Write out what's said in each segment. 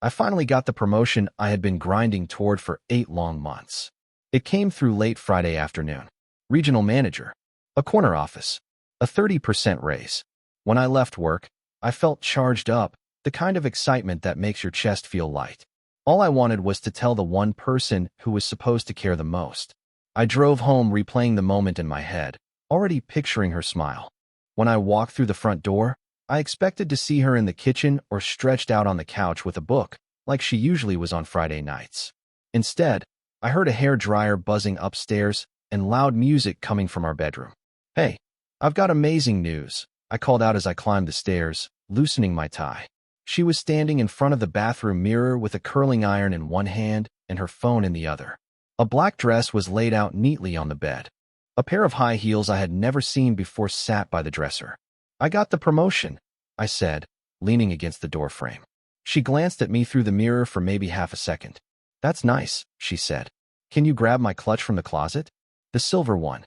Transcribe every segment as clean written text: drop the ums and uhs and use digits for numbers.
I finally got the promotion I had been grinding toward for 8 long months. It came through late Friday afternoon. Regional manager. A corner office. A 30% raise. When I left work, I felt charged up, the kind of excitement that makes your chest feel light. All I wanted was to tell the one person who was supposed to care the most. I drove home replaying the moment in my head, already picturing her smile. When I walked through the front door, I expected to see her in the kitchen or stretched out on the couch with a book, like she usually was on Friday nights. Instead, I heard a hairdryer buzzing upstairs and loud music coming from our bedroom. "Hey, I've got amazing news," I called out as I climbed the stairs, loosening my tie. She was standing in front of the bathroom mirror with a curling iron in one hand and her phone in the other. A black dress was laid out neatly on the bed. A pair of high heels I had never seen before sat by the dresser. "I got the promotion," I said, leaning against the doorframe. She glanced at me through the mirror for maybe half a second. "That's nice," she said. "Can you grab my clutch from the closet?" "The silver one."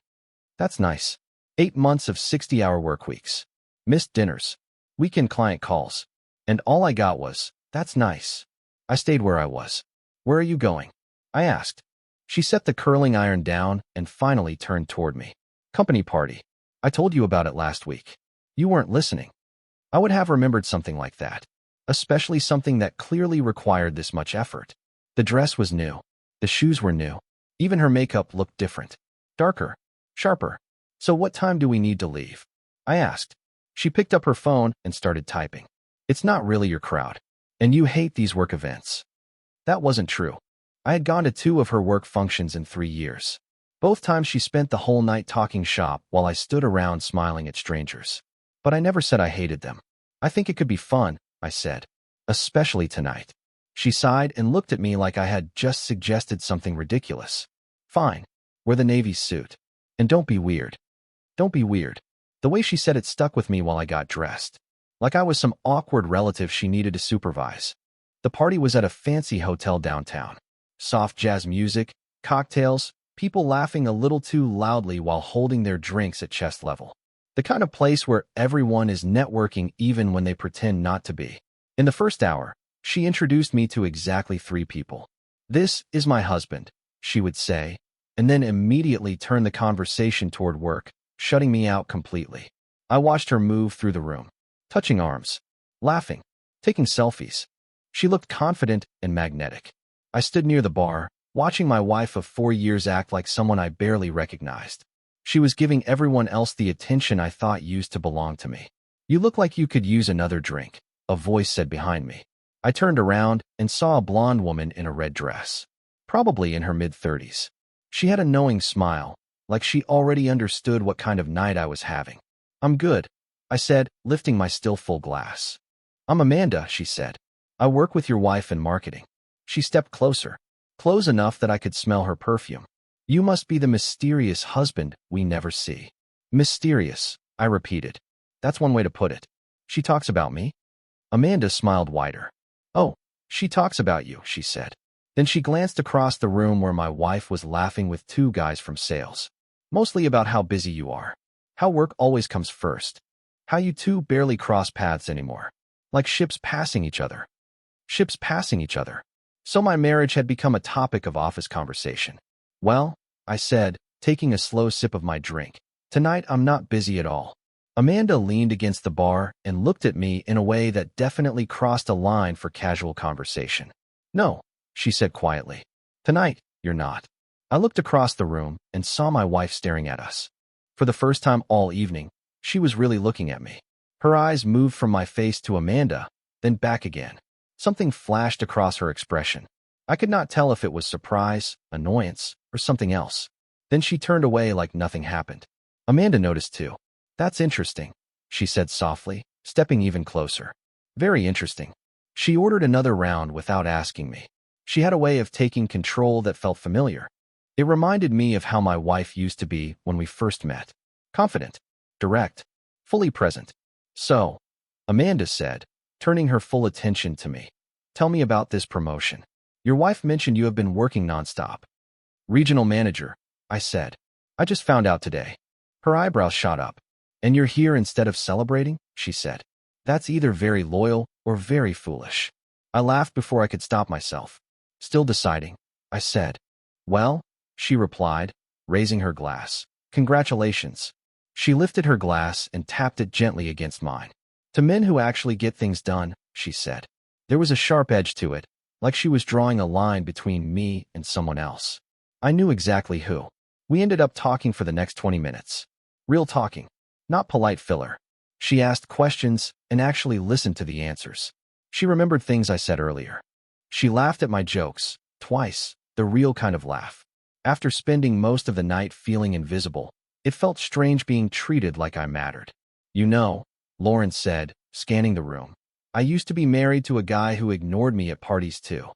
"That's nice." 8 months of 60-hour work weeks. Missed dinners. Weekend client calls. And all I got was, "That's nice." I stayed where I was. "Where are you going?" I asked. She set the curling iron down and finally turned toward me. "Company party. I told you about it last week. You weren't listening." I would have remembered something like that, especially something that clearly required this much effort. The dress was new. The shoes were new. Even her makeup looked different. Darker. Sharper. "So what time do we need to leave?" I asked. She picked up her phone and started typing. "It's not really your crowd. And you hate these work events." That wasn't true. I had gone to 2 of her work functions in 3 years. Both times she spent the whole night talking shop while I stood around smiling at strangers. But I never said I hated them. "I think it could be fun," I said. "Especially tonight." She sighed and looked at me like I had just suggested something ridiculous. "Fine. Wear the Navy suit. And don't be weird." Don't be weird. The way she said it stuck with me while I got dressed. Like I was some awkward relative she needed to supervise. The party was at a fancy hotel downtown. Soft jazz music, cocktails, people laughing a little too loudly while holding their drinks at chest level. The kind of place where everyone is networking even when they pretend not to be. In the first hour, she introduced me to exactly 3 people. "This is my husband," she would say, and then immediately turn the conversation toward work, shutting me out completely. I watched her move through the room, touching arms, laughing, taking selfies. She looked confident and magnetic. I stood near the bar, watching my wife of 4 years act like someone I barely recognized. She was giving everyone else the attention I thought used to belong to me. "You look like you could use another drink," a voice said behind me. I turned around and saw a blonde woman in a red dress, probably in her mid-30s. She had a knowing smile, like she already understood what kind of night I was having. "I'm good," I said, lifting my still full glass. "I'm Amanda," she said. "I work with your wife in marketing." She stepped closer, close enough that I could smell her perfume. "You must be the mysterious husband we never see." "Mysterious," I repeated. "That's one way to put it." "She talks about me?" Amanda smiled wider. "Oh, she talks about you," she said. Then she glanced across the room where my wife was laughing with 2 guys from sales. "Mostly about how busy you are. How work always comes first. How you 2 barely cross paths anymore. Like ships passing each other." Ships passing each other. So my marriage had become a topic of office conversation. "Well," I said, taking a slow sip of my drink, "tonight I'm not busy at all." Amanda leaned against the bar and looked at me in a way that definitely crossed a line for casual conversation. "No," she said quietly. "Tonight, you're not." I looked across the room and saw my wife staring at us. For the first time all evening, she was really looking at me. Her eyes moved from my face to Amanda, then back again. Something flashed across her expression. I could not tell if it was surprise, annoyance, or something else. Then she turned away like nothing happened. Amanda noticed too. "That's interesting," she said softly, stepping even closer. "Very interesting." She ordered another round without asking me. She had a way of taking control that felt familiar. It reminded me of how my wife used to be when we first met. Confident, direct, fully present. "So," Amanda said, turning her full attention to me, "tell me about this promotion. Your wife mentioned you have been working nonstop." "Regional manager," I said. "I just found out today." Her eyebrows shot up. "And you're here instead of celebrating?" she said. "That's either very loyal or very foolish." I laughed before I could stop myself. Still deciding, I said. Well, she replied, raising her glass. Congratulations. She lifted her glass and tapped it gently against mine. To men who actually get things done, she said. There was a sharp edge to it, like she was drawing a line between me and someone else. I knew exactly who. We ended up talking for the next 20 minutes. Real talking, not polite filler. She asked questions and actually listened to the answers. She remembered things I said earlier. She laughed at my jokes, twice, the real kind of laugh. After spending most of the night feeling invisible, it felt strange being treated like I mattered. You know, Lauren said, scanning the room. I used to be married to a guy who ignored me at parties too.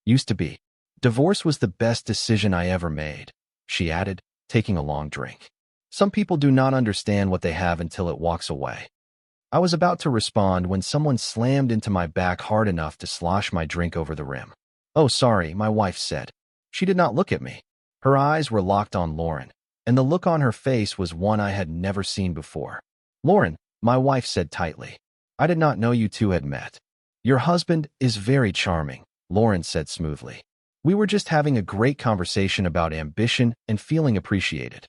Used to be. Divorce was the best decision I ever made, she added, taking a long drink. Some people do not understand what they have until it walks away. I was about to respond when someone slammed into my back hard enough to slosh my drink over the rim. Oh, sorry, my wife said. She did not look at me. Her eyes were locked on Lauren, and the look on her face was one I had never seen before. Lauren, my wife said tightly. I did not know you two had met. Your husband is very charming, Lauren said smoothly. We were just having a great conversation about ambition and feeling appreciated.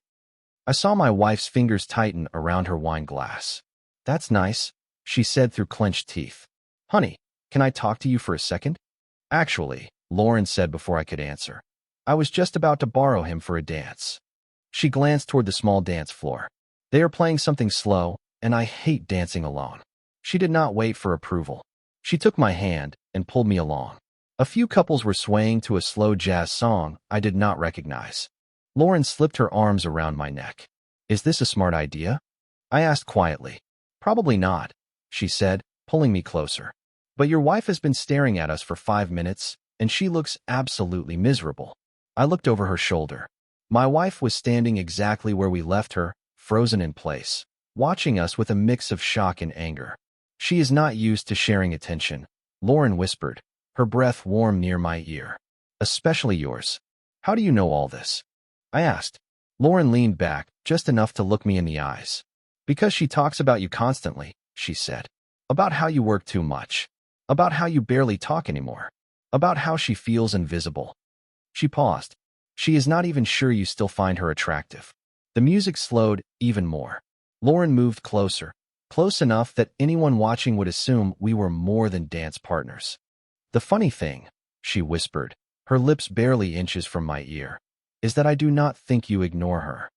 I saw my wife's fingers tighten around her wine glass. That's nice, she said through clenched teeth. Honey, can I talk to you for a second? Actually, Lauren said before I could answer. I was just about to borrow him for a dance. She glanced toward the small dance floor. They are playing something slow, and I hate dancing alone. She did not wait for approval. She took my hand and pulled me along. A few couples were swaying to a slow jazz song I did not recognize. Lauren slipped her arms around my neck. Is this a smart idea? I asked quietly. Probably not, she said, pulling me closer. But your wife has been staring at us for 5 minutes, and she looks absolutely miserable. I looked over her shoulder. My wife was standing exactly where we left her, frozen in place, watching us with a mix of shock and anger. She is not used to sharing attention, Lauren whispered, her breath warm near my ear. Especially yours. How do you know all this? I asked. Lauren leaned back, just enough to look me in the eyes. Because she talks about you constantly, she said. About how you work too much. About how you barely talk anymore. About how she feels invisible. She paused. She is not even sure you still find her attractive. The music slowed even more. Lauren moved closer, close enough that anyone watching would assume we were more than dance partners. The funny thing, she whispered, her lips barely inches from my ear, is that I do not think you ignore her.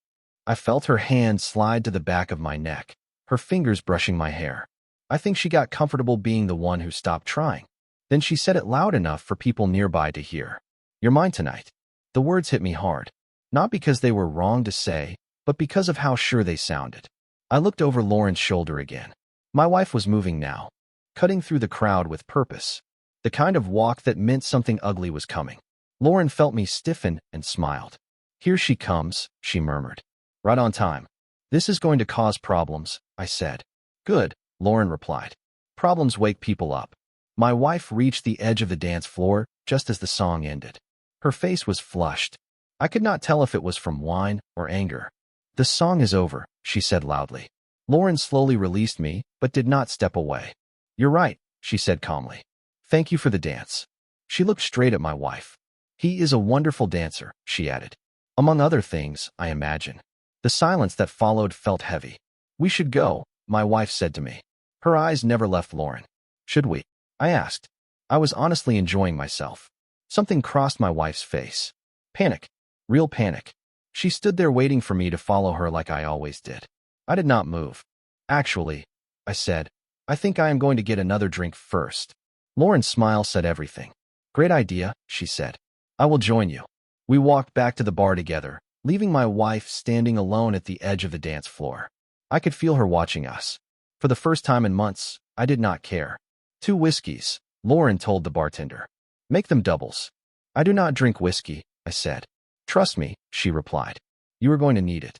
I felt her hand slide to the back of my neck, her fingers brushing my hair. I think she got comfortable being the one who stopped trying. Then she said it loud enough for people nearby to hear. You're mine tonight. The words hit me hard, not because they were wrong to say, but because of how sure they sounded. I looked over Lauren's shoulder again. My wife was moving now, cutting through the crowd with purpose. The kind of walk that meant something ugly was coming. Lauren felt me stiffen and smiled. Here she comes, she murmured. Right on time. This is going to cause problems, I said. Good, Lauren replied. Problems wake people up. My wife reached the edge of the dance floor just as the song ended. Her face was flushed. I could not tell if it was from wine or anger. The song is over, she said loudly. Lauren slowly released me, but did not step away. You're right, she said calmly. Thank you for the dance. She looked straight at my wife. He is a wonderful dancer, she added. Among other things, I imagine. The silence that followed felt heavy. We should go, my wife said to me. Her eyes never left Lauren. Should we? I asked. I was honestly enjoying myself. Something crossed my wife's face. Panic. Real panic. She stood there waiting for me to follow her like I always did. I did not move. Actually, I said, I think I am going to get another drink first. Lauren's smile said everything. Great idea, she said. I will join you. We walked back to the bar together, leaving my wife standing alone at the edge of the dance floor. I could feel her watching us. For the first time in months, I did not care. 2 whiskeys, Lauren told the bartender. Make them doubles. I do not drink whiskey, I said. Trust me, she replied. You are going to need it.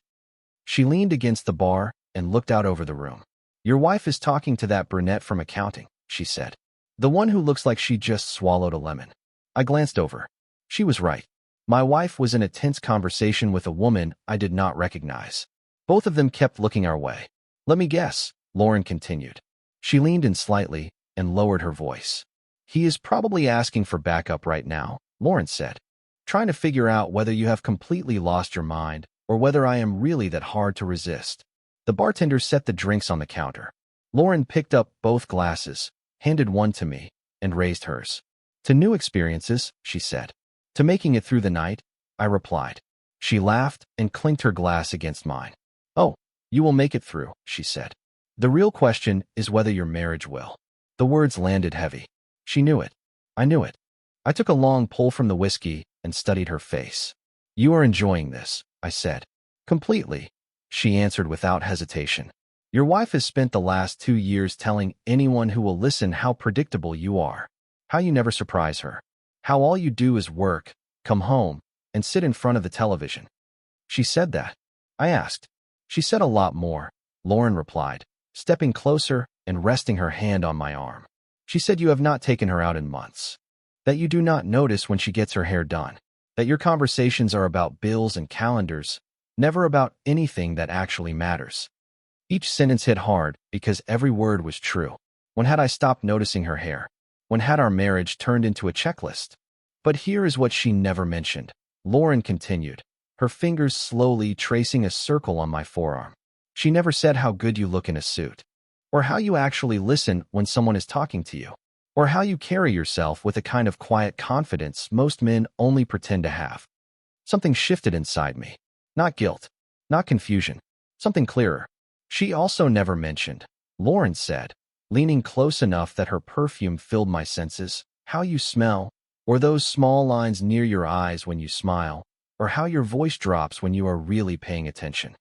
She leaned against the bar and looked out over the room. Your wife is talking to that brunette from accounting, she said. The one who looks like she just swallowed a lemon. I glanced over. She was right. My wife was in a tense conversation with a woman I did not recognize. Both of them kept looking our way. Let me guess, Lauren continued. She leaned in slightly and lowered her voice. He is probably asking for backup right now, Lauren said, trying to figure out whether you have completely lost your mind or whether I am really that hard to resist. The bartender set the drinks on the counter. Lauren picked up both glasses, handed one to me, and raised hers. To new experiences, she said. To making it through the night, I replied. She laughed and clinked her glass against mine. Oh, you will make it through, she said. The real question is whether your marriage will. The words landed heavy. She knew it. I knew it. I took a long pull from the whiskey and studied her face. You are enjoying this, I said. Completely, she answered without hesitation. Your wife has spent the last 2 years telling anyone who will listen how predictable you are, how you never surprise her, how all you do is work, come home, and sit in front of the television. She said that. I asked. She said a lot more, Lauren replied, stepping closer and resting her hand on my arm. She said you have not taken her out in months, that you do not notice when she gets her hair done, that your conversations are about bills and calendars, never about anything that actually matters. Each sentence hit hard because every word was true. When had I stopped noticing her hair? When had our marriage turned into a checklist? But here is what she never mentioned. Lauren continued, her fingers slowly tracing a circle on my forearm. She never said how good you look in a suit, or how you actually listen when someone is talking to you, or how you carry yourself with a kind of quiet confidence most men only pretend to have. Something shifted inside me. Not guilt, not confusion, something clearer. She also never mentioned, Lauren said, leaning close enough that her perfume filled my senses, how you smell, or those small lines near your eyes when you smile, or how your voice drops when you are really paying attention.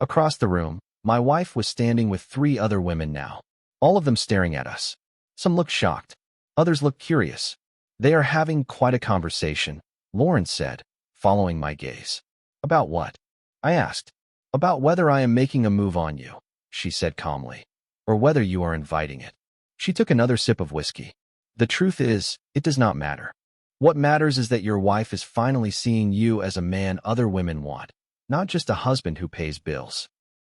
Across the room, my wife was standing with 3 other women now, all of them staring at us. Some looked shocked, others looked curious. They are having quite a conversation, Lauren said, following my gaze. About what? I asked. About whether I am making a move on you, she said calmly, or whether you are inviting it. She took another sip of whiskey. The truth is, it does not matter. What matters is that your wife is finally seeing you as a man other women want, not just a husband who pays bills.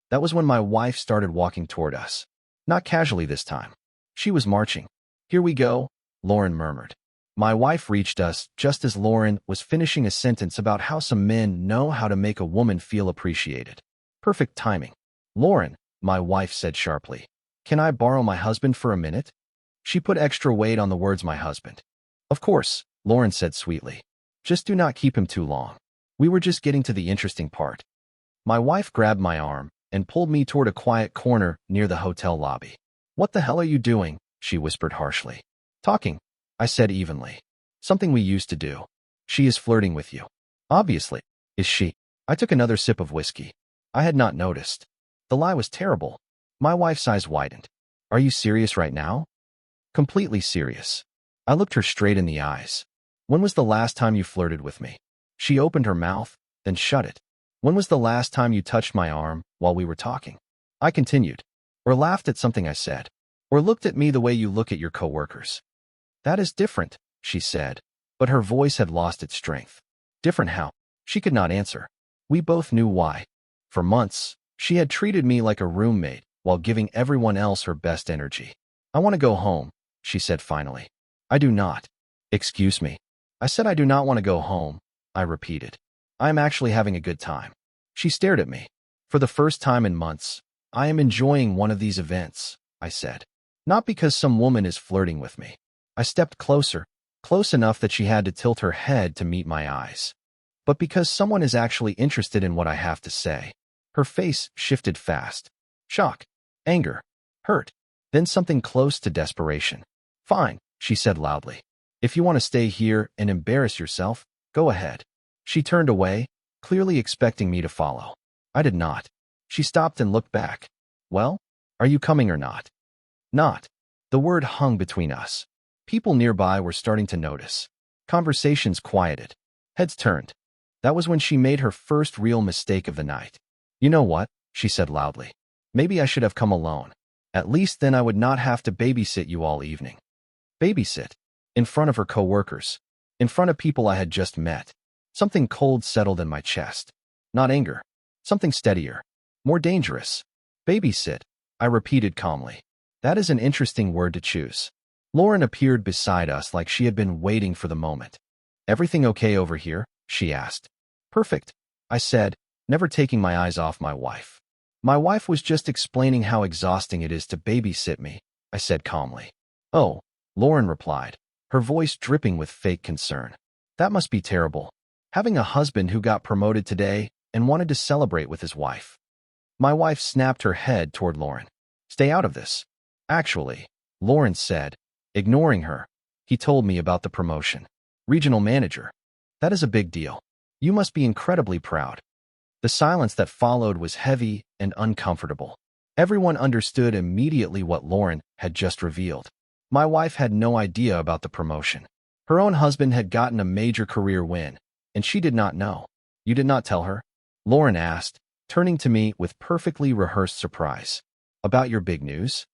That was when my wife started walking toward us. Not casually this time. She was marching. Here we go, Lauren murmured. My wife reached us just as Lauren was finishing a sentence about how some men know how to make a woman feel appreciated. Perfect timing. Lauren, my wife said sharply, can I borrow my husband for a minute? She put extra weight on the words my husband. Of course, Lauren said sweetly. Just do not keep him too long. We were just getting to the interesting part. My wife grabbed my arm and pulled me toward a quiet corner near the hotel lobby. What the hell are you doing? She whispered harshly. Talking, I said evenly. Something we used to do. She is flirting with you. Obviously. Is she? I took another sip of whiskey. I had not noticed. The lie was terrible. My wife's eyes widened. Are you serious right now? Completely serious. I looked her straight in the eyes. When was the last time you flirted with me? She opened her mouth, then shut it. When was the last time you touched my arm while we were talking? I continued. Or laughed at something I said. Or looked at me the way you look at your coworkers. That is different, she said, but her voice had lost its strength. Different how? She could not answer. We both knew why. For months, she had treated me like a roommate while giving everyone else her best energy. I want to go home, she said finally. I do not. Excuse me. I said I do not want to go home, I repeated. I am actually having a good time. She stared at me. For the first time in months, I am enjoying one of these events, I said. Not because some woman is flirting with me. I stepped closer, close enough that she had to tilt her head to meet my eyes. But because someone is actually interested in what I have to say. Her face shifted fast. Shock, anger, hurt, then something close to desperation. Fine, she said loudly. If you want to stay here and embarrass yourself, go ahead. She turned away, clearly expecting me to follow. I did not. She stopped and looked back. Well, are you coming or not? Not. The word hung between us. People nearby were starting to notice. Conversations quieted. Heads turned. That was when she made her first real mistake of the night. You know what? She said loudly. Maybe I should have come alone. At least then I would not have to babysit you all evening. Babysit? In front of her coworkers. In front of people I had just met. Something cold settled in my chest. Not anger. Something steadier. More dangerous. Babysit, I repeated calmly. That is an interesting word to choose. Lauren appeared beside us like she had been waiting for the moment. "Everything okay over here?" she asked. "Perfect," I said, never taking my eyes off my wife. "My wife was just explaining how exhausting it is to babysit me," I said calmly. "Oh," Lauren replied, her voice dripping with fake concern. "That must be terrible. Having a husband who got promoted today and wanted to celebrate with his wife." My wife snapped her head toward Lauren. "Stay out of this." "Actually," Lauren said, ignoring her, "he told me about the promotion. Regional manager. That is a big deal. You must be incredibly proud." The silence that followed was heavy and uncomfortable. Everyone understood immediately what Lauren had just revealed. My wife had no idea about the promotion. Her own husband had gotten a major career win, and she did not know. "You did not tell her?" Lauren asked, turning to me with perfectly rehearsed surprise. "About your big news?"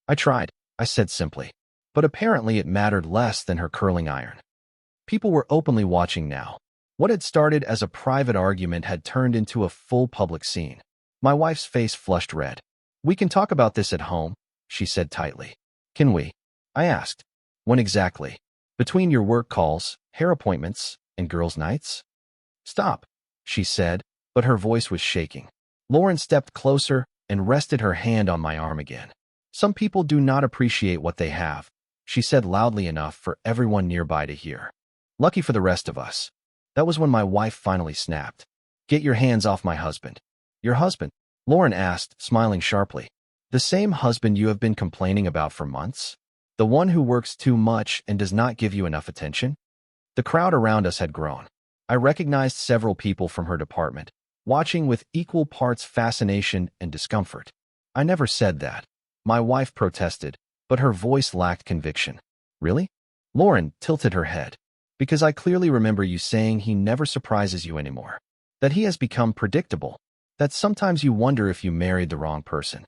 "I tried," I said simply. But apparently it mattered less than her curling iron. People were openly watching now. What had started as a private argument had turned into a full public scene. My wife's face flushed red. "We can talk about this at home," she said tightly. "Can we?" I asked. "When exactly? Between your work calls, hair appointments, and girls' nights?" "Stop," she said, but her voice was shaking. Lauren stepped closer and rested her hand on my arm again. "Some people do not appreciate what they have," she said loudly enough for everyone nearby to hear. "Lucky for the rest of us." That was when my wife finally snapped. "Get your hands off my husband." "Your husband?" Lauren asked, smiling sharply. "The same husband you have been complaining about for months? The one who works too much and does not give you enough attention?" The crowd around us had grown. I recognized several people from her department, watching with equal parts fascination and discomfort. "I never said that," my wife protested, but her voice lacked conviction. "Really?" Lauren tilted her head. "Because I clearly remember you saying he never surprises you anymore. That he has become predictable. That sometimes you wonder if you married the wrong person."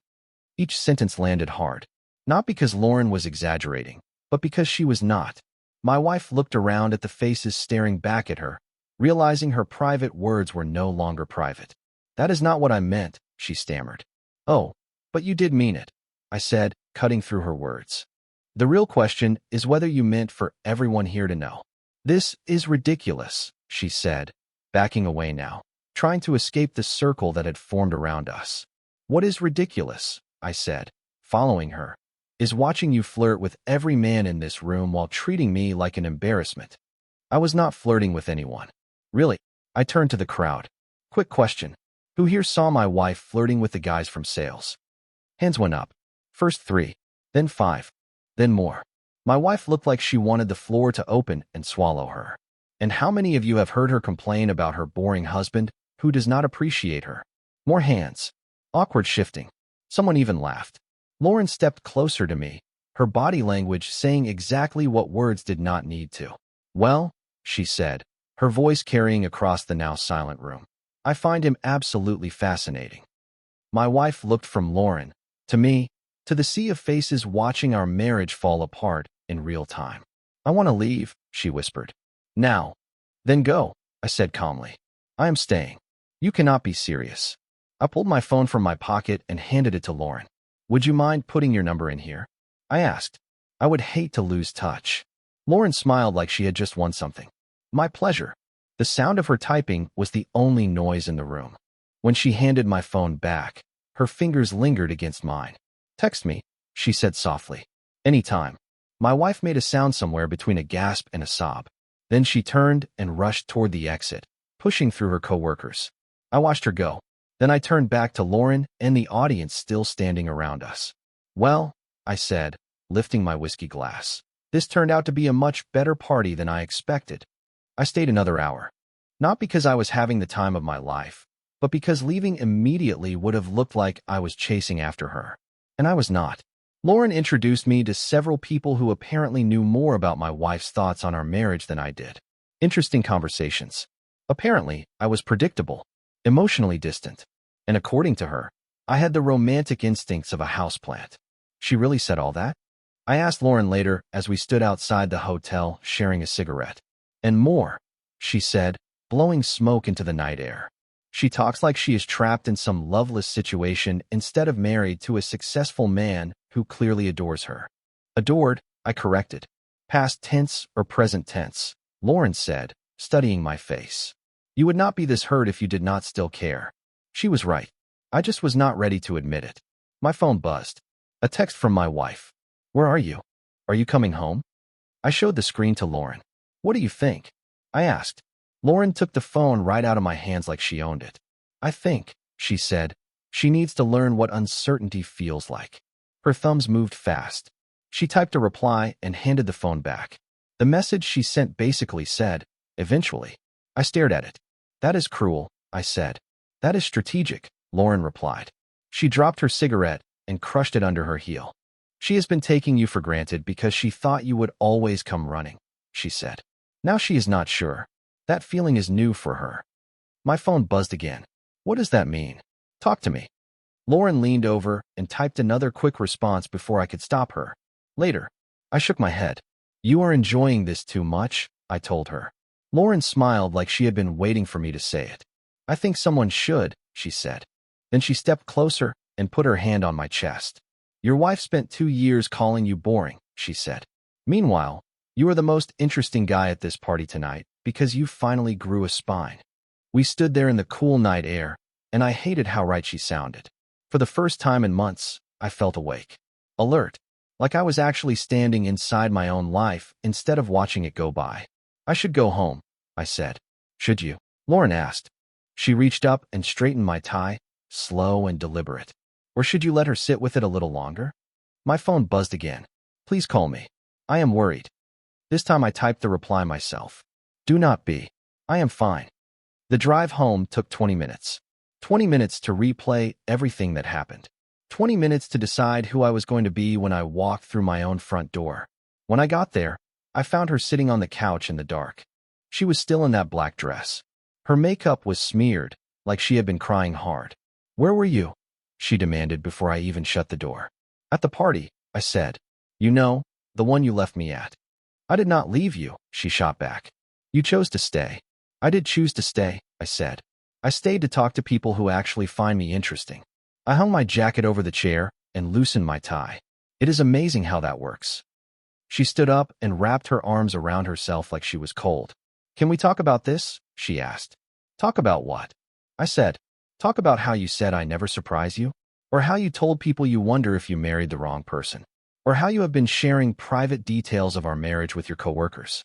Each sentence landed hard. Not because Lauren was exaggerating, but because she was not. My wife looked around at the faces staring back at her, realizing her private words were no longer private. "That is not what I meant," she stammered. "Oh, but you did mean it," I said, cutting through her words. "The real question is whether you meant for everyone here to know." "This is ridiculous," she said, backing away now, trying to escape the circle that had formed around us. "What is ridiculous?" I said, following her. "Is watching you flirt with every man in this room while treating me like an embarrassment." I was not flirting with anyone. "Really?" I turned to the crowd. "Quick question. Who here saw my wife flirting with the guys from sales?" Hands went up. First 3, then 5, then more. My wife looked like she wanted the floor to open and swallow her. "And how many of you have heard her complain about her boring husband who does not appreciate her?" More hands. Awkward shifting. Someone even laughed. Lauren stepped closer to me, her body language saying exactly what words did not need to. "Well," she said, her voice carrying across the now silent room, "I find him absolutely fascinating." My wife looked from Lauren, to me, to the sea of faces watching our marriage fall apart in real time. "I want to leave," she whispered. "Now." "Then go," I said calmly. "I am staying." "You cannot be serious." I pulled my phone from my pocket and handed it to Lauren. "Would you mind putting your number in here?" I asked. I would hate to lose touch. Lauren smiled like she had just won something. "My pleasure." The sound of her typing was the only noise in the room. When she handed my phone back, her fingers lingered against mine. "Text me," she said softly. "Anytime." My wife made a sound somewhere between a gasp and a sob. Then she turned and rushed toward the exit, pushing through her coworkers. I watched her go. Then I turned back to Lauren and the audience still standing around us. "Well," I said, lifting my whiskey glass, "this turned out to be a much better party than I expected." I stayed another hour. Not because I was having the time of my life, but because leaving immediately would have looked like I was chasing after her. And I was not. Lauren introduced me to several people who apparently knew more about my wife's thoughts on our marriage than I did. Interesting conversations. Apparently, I was predictable, emotionally distant, and according to her, I had the romantic instincts of a houseplant. She really said all that? I asked Lauren later as we stood outside the hotel sharing a cigarette. "And more," she said, blowing smoke into the night air. "She talks like she is trapped in some loveless situation instead of married to a successful man who clearly adores her." "Adored," I corrected. Past tense or present tense, Lauren said, studying my face. You would not be this hurt if you did not still care. She was right. I just was not ready to admit it. My phone buzzed. A text from my wife. Where are you? Are you coming home? I showed the screen to Lauren. What do you think? I asked. Lauren took the phone right out of my hands like she owned it. I think, she said, she needs to learn what uncertainty feels like. Her thumbs moved fast. She typed a reply and handed the phone back. The message she sent basically said, eventually. I stared at it. That is cruel, I said. That is strategic, Lauren replied. She dropped her cigarette and crushed it under her heel. She has been taking you for granted because she thought you would always come running, she said. Now she is not sure. That feeling is new for her. My phone buzzed again. What does that mean? Talk to me. Lauren leaned over and typed another quick response before I could stop her. Later. I shook my head. You are enjoying this too much, I told her. Lauren smiled like she had been waiting for me to say it. I think someone should, she said. Then she stepped closer and put her hand on my chest. Your wife spent 2 years calling you boring, she said. Meanwhile, you are the most interesting guy at this party tonight because you finally grew a spine. We stood there in the cool night air, and I hated how right she sounded. For the first time in months, I felt awake. Alert. Like I was actually standing inside my own life instead of watching it go by. I should go home, I said. Should you? Lauren asked. She reached up and straightened my tie, slow and deliberate. Or should you let her sit with it a little longer? My phone buzzed again. Please call me. I am worried. This time I typed the reply myself. Do not be. I am fine. The drive home took 20 minutes. 20 minutes to replay everything that happened. 20 minutes to decide who I was going to be when I walked through my own front door. When I got there, I found her sitting on the couch in the dark. She was still in that black dress. Her makeup was smeared, like she had been crying hard. Where were you? She demanded before I even shut the door. At the party, I said. You know, the one you left me at. I did not leave you, she shot back. You chose to stay. I did choose to stay, I said. I stayed to talk to people who actually find me interesting. I hung my jacket over the chair and loosened my tie. It is amazing how that works. She stood up and wrapped her arms around herself like she was cold. Can we talk about this? She asked. Talk about what? I said. Talk about how you said I never surprise you, or how you told people you wonder if you married the wrong person, or how you have been sharing private details of our marriage with your coworkers.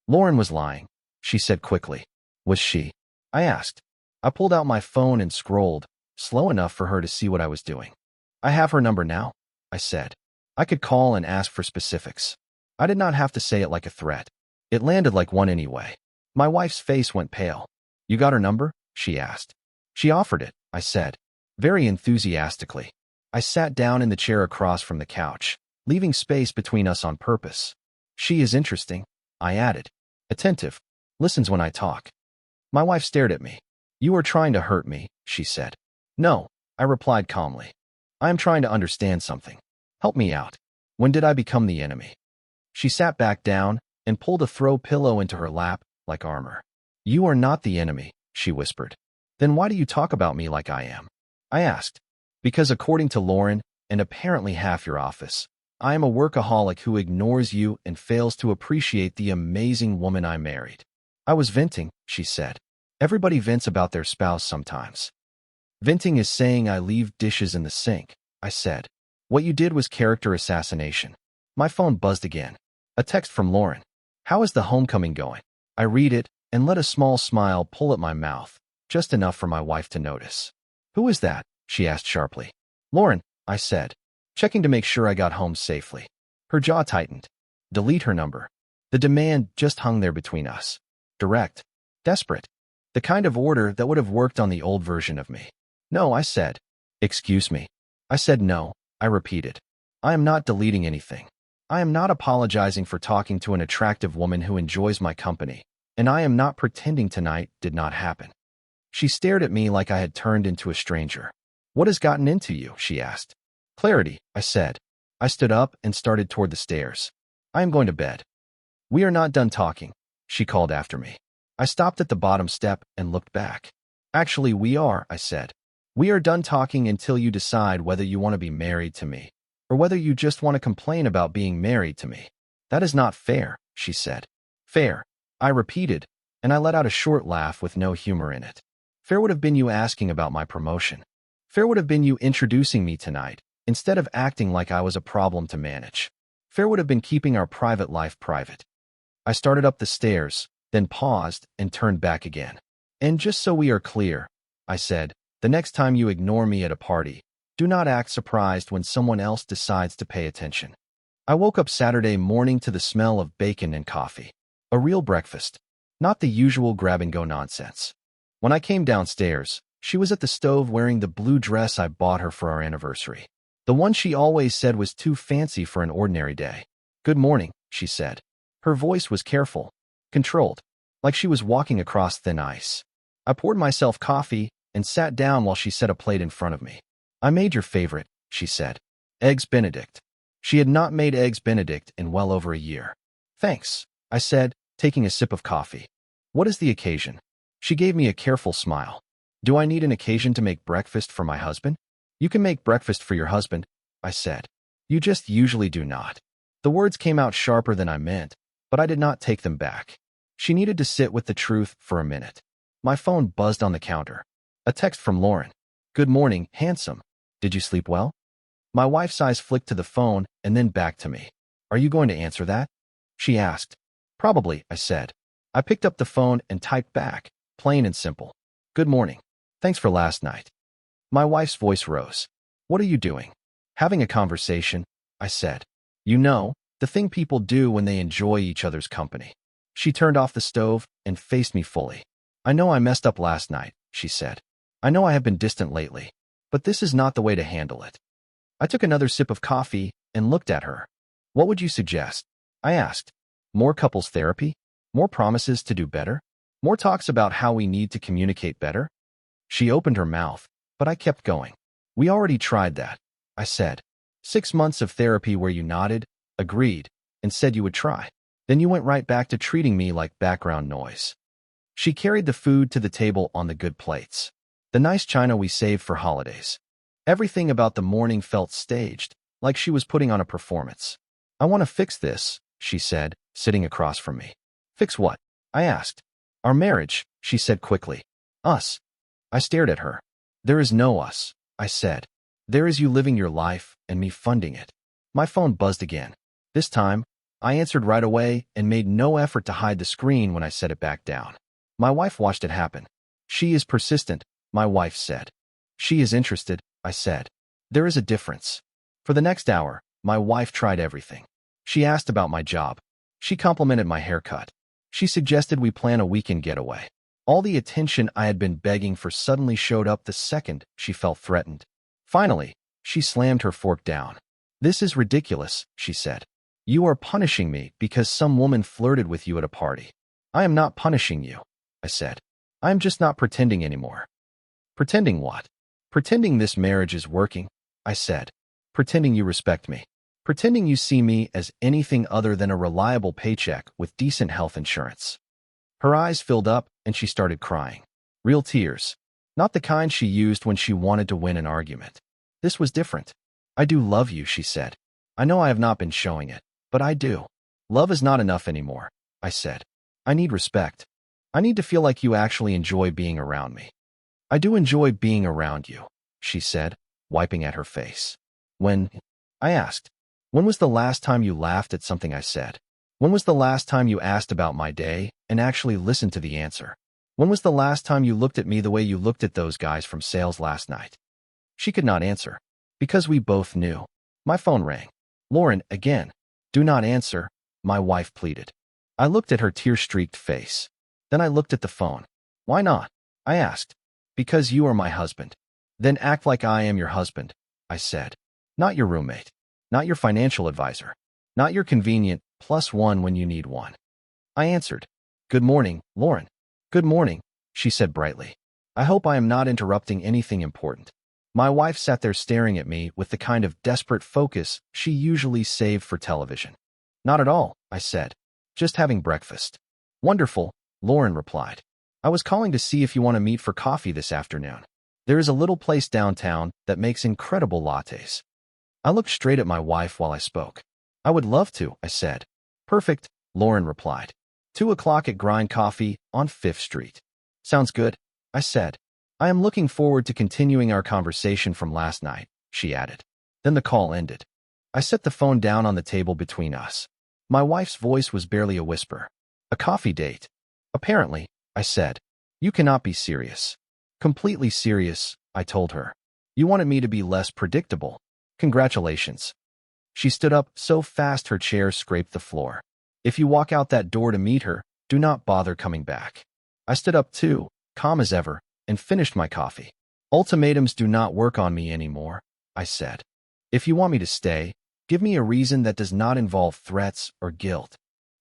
Lauren was lying, she said quickly. Was she? I asked. I pulled out my phone and scrolled, slow enough for her to see what I was doing. I have her number now, I said. I could call and ask for specifics. I did not have to say it like a threat. It landed like one anyway. My wife's face went pale. You got her number? She asked. She offered it, I said, very enthusiastically. I sat down in the chair across from the couch, leaving space between us on purpose. She is interesting, I added. Attentive. Listens when I talk. My wife stared at me. You are trying to hurt me, she said. No, I replied calmly. I am trying to understand something. Help me out. When did I become the enemy? She sat back down and pulled a throw pillow into her lap like armor. You are not the enemy, she whispered. Then why do you talk about me like I am? I asked. Because according to Lauren, and apparently half your office, I am a workaholic who ignores you and fails to appreciate the amazing woman I married. I was venting, she said. Everybody vents about their spouse sometimes. Venting is saying I leave dishes in the sink, I said. What you did was character assassination. My phone buzzed again. A text from Lauren. How is the homecoming going? I read it and let a small smile pull at my mouth, just enough for my wife to notice. Who is that? She asked sharply. Lauren, I said, checking to make sure I got home safely. Her jaw tightened. Delete her number. The demand just hung there between us. Direct. Desperate. The kind of order that would have worked on the old version of me. No, I said. Excuse me. I said no, I repeated. I am not deleting anything. I am not apologizing for talking to an attractive woman who enjoys my company, and I am not pretending tonight did not happen. She stared at me like I had turned into a stranger. What has gotten into you? She asked. Clarity, I said. I stood up and started toward the stairs. I am going to bed. We are not done talking, she called after me. I stopped at the bottom step and looked back. Actually, we are, I said. We are done talking until you decide whether you want to be married to me, or whether you just want to complain about being married to me. That is not fair, she said. Fair, I repeated, and I let out a short laugh with no humor in it. Fair would have been you asking about my promotion. Fair would have been you introducing me tonight, instead of acting like I was a problem to manage. Fair would have been keeping our private life private. I started up the stairs, then paused and turned back again. And just so we are clear, I said, the next time you ignore me at a party, do not act surprised when someone else decides to pay attention. I woke up Saturday morning to the smell of bacon and coffee. A real breakfast, not the usual grab-and-go nonsense. When I came downstairs, she was at the stove wearing the blue dress I bought her for our anniversary. The one she always said was too fancy for an ordinary day. Good morning, she said. Her voice was careful, controlled, like she was walking across thin ice. I poured myself coffee and sat down while she set a plate in front of me. I made your favorite, she said. Eggs Benedict. She had not made Eggs Benedict in well over a year. Thanks, I said, taking a sip of coffee. What is the occasion? She gave me a careful smile. Do I need an occasion to make breakfast for my husband? You can make breakfast for your husband, I said. You just usually do not. The words came out sharper than I meant, but I did not take them back. She needed to sit with the truth for a minute. My phone buzzed on the counter. A text from Lauren. Good morning, handsome. Did you sleep well? My wife's eyes flicked to the phone and then back to me. Are you going to answer that? She asked. Probably, I said. I picked up the phone and typed back, plain and simple. Good morning. Thanks for last night. My wife's voice rose. What are you doing? Having a conversation, I said. You know, the thing people do when they enjoy each other's company. She turned off the stove and faced me fully. I know I messed up last night, she said. I know I have been distant lately, but this is not the way to handle it. I took another sip of coffee and looked at her. What would you suggest? I asked. More couples therapy? More promises to do better? More talks about how we need to communicate better? She opened her mouth, but I kept going. We already tried that, I said. 6 months of therapy where you nodded, agreed, and said you would try. Then you went right back to treating me like background noise. She carried the food to the table on the good plates. The nice china we saved for holidays. Everything about the morning felt staged, like she was putting on a performance. I want to fix this, she said, sitting across from me. Fix what? I asked. Our marriage, she said quickly. Us. I stared at her. There is no us, I said. There is you living your life and me funding it. My phone buzzed again. This time, I answered right away and made no effort to hide the screen when I set it back down. My wife watched it happen. She is persistent, my wife said. She is interested, I said. There is a difference. For the next hour, my wife tried everything. She asked about my job. She complimented my haircut. She suggested we plan a weekend getaway. All the attention I had been begging for suddenly showed up the second she felt threatened. Finally, she slammed her fork down. This is ridiculous, she said. You are punishing me because some woman flirted with you at a party. I am not punishing you, I said. I am just not pretending anymore. Pretending what? Pretending this marriage is working, I said. Pretending you respect me. Pretending you see me as anything other than a reliable paycheck with decent health insurance. Her eyes filled up and she started crying. Real tears. Not the kind she used when she wanted to win an argument. This was different. I do love you, she said. I know I have not been showing it, but I do. Love is not enough anymore, I said. I need respect. I need to feel like you actually enjoy being around me. I do enjoy being around you, she said, wiping at her face. When? I asked. When was the last time you laughed at something I said? When was the last time you asked about my day and actually listened to the answer? When was the last time you looked at me the way you looked at those guys from sales last night? She could not answer, because we both knew. My phone rang. Lauren, again. Do not answer, my wife pleaded. I looked at her tear-streaked face. Then I looked at the phone. Why not? I asked. Because you are my husband. Then act like I am your husband, I said. Not your roommate. Not your financial advisor. Not your convenient +1 when you need one. I answered. Good morning, Lauren. Good morning, she said brightly. I hope I am not interrupting anything important. My wife sat there staring at me with the kind of desperate focus she usually saved for television. Not at all, I said. Just having breakfast. Wonderful, Lauren replied. I was calling to see if you want to meet for coffee this afternoon. There is a little place downtown that makes incredible lattes. I looked straight at my wife while I spoke. I would love to, I said. Perfect, Lauren replied. 2 o'clock at Grind Coffee on 5th Street. Sounds good, I said. I am looking forward to continuing our conversation from last night, she added. Then the call ended. I set the phone down on the table between us. My wife's voice was barely a whisper. A coffee date? Apparently, I said. You cannot be serious. Completely serious, I told her. You wanted me to be less predictable. Congratulations. She stood up so fast her chair scraped the floor. If you walk out that door to meet her, do not bother coming back. I stood up too, calm as ever, and finished my coffee. Ultimatums do not work on me anymore, I said. If you want me to stay, give me a reason that does not involve threats or guilt.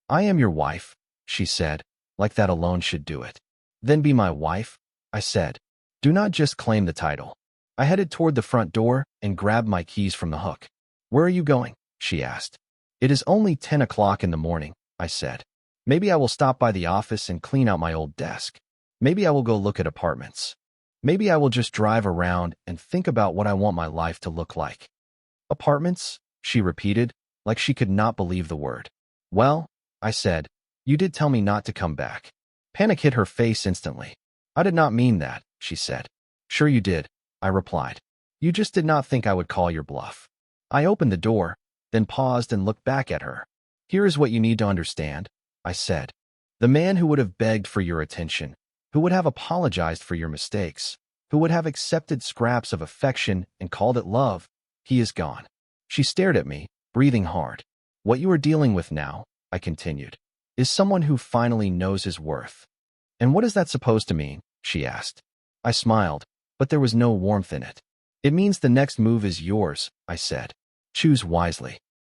I am your wife, she said, like that alone should do it. Then be my wife, I said. Do not just claim the title. I headed toward the front door and grabbed my keys from the hook. Where are you going? She asked. It is only 10 o'clock in the morning, I said. Maybe I will stop by the office and clean out my old desk. Maybe I will go look at apartments. Maybe I will just drive around and think about what I want my life to look like. Apartments? She repeated, like she could not believe the word. Well, I said, you did tell me not to come back. Panic hit her face instantly. I did not mean that, she said. Sure you did, I replied. You just did not think I would call your bluff. I opened the door, then paused and looked back at her. Here is what you need to understand, I said. The man who would have begged for your attention, who would have apologized for your mistakes, who would have accepted scraps of affection and called it love, he is gone. She stared at me, breathing hard. What you are dealing with now, I continued, is someone who finally knows his worth. And what is that supposed to mean? She asked. I smiled, but there was no warmth in it. It means the next move is yours, I said. Choose wisely.